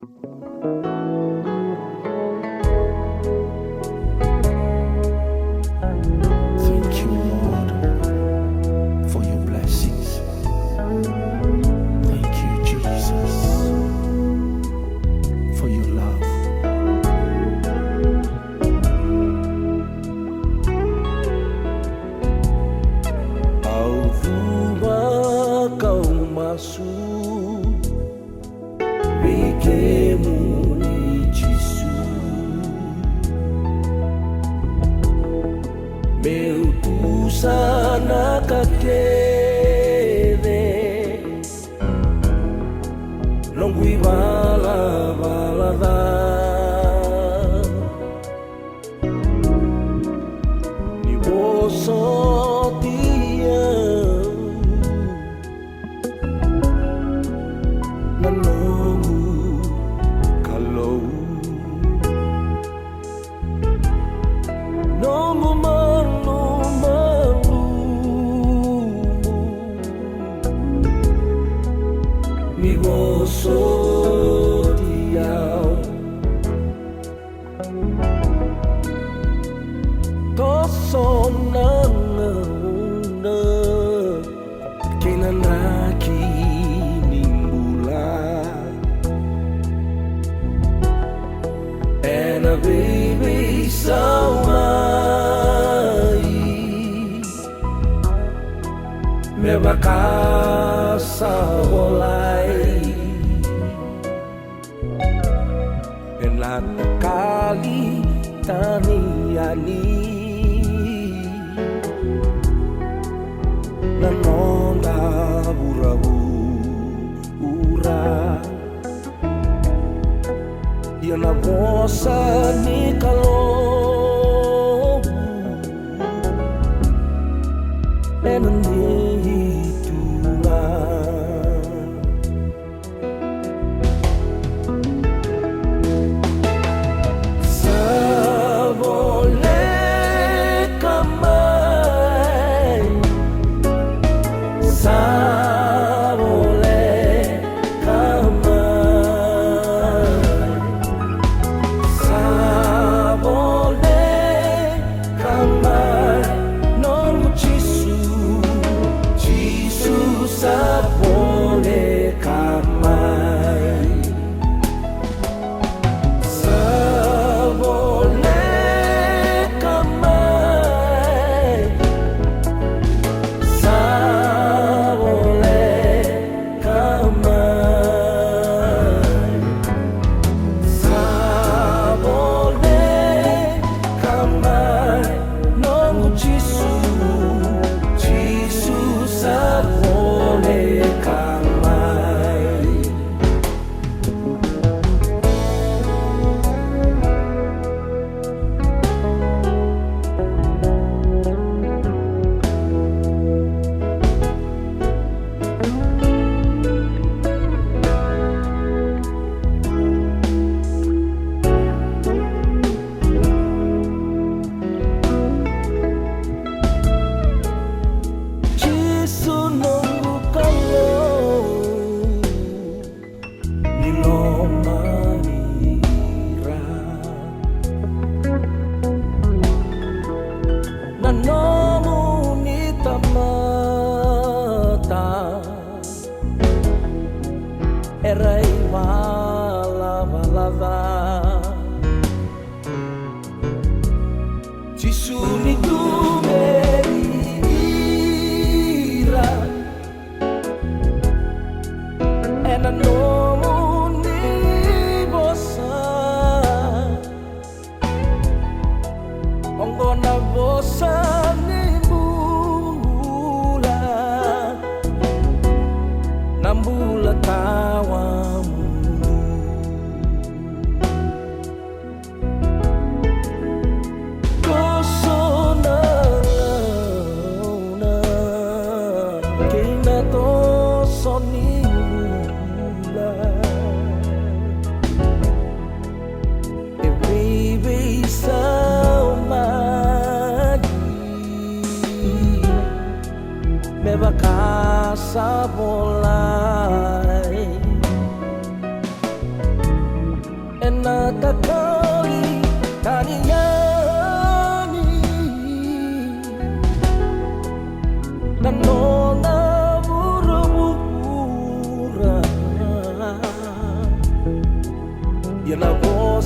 Thank you, Lord, for your blessings. Thank you, Jesus, for your love. Au kau masuk bikemu ni Jisu meu tu sana kakere longui bala bala da ni boso baby saumai me bakasa olai enak kali taniani nanonda burabu ura ia na vossa ni calor and need to Savole kamai Savole Erai wala wala Jisuni tu merira Ena nomu ni bosa Ongona bosa ni bula Nambula tawamu Koso na natakali kaniyani nanona murmura ya la voz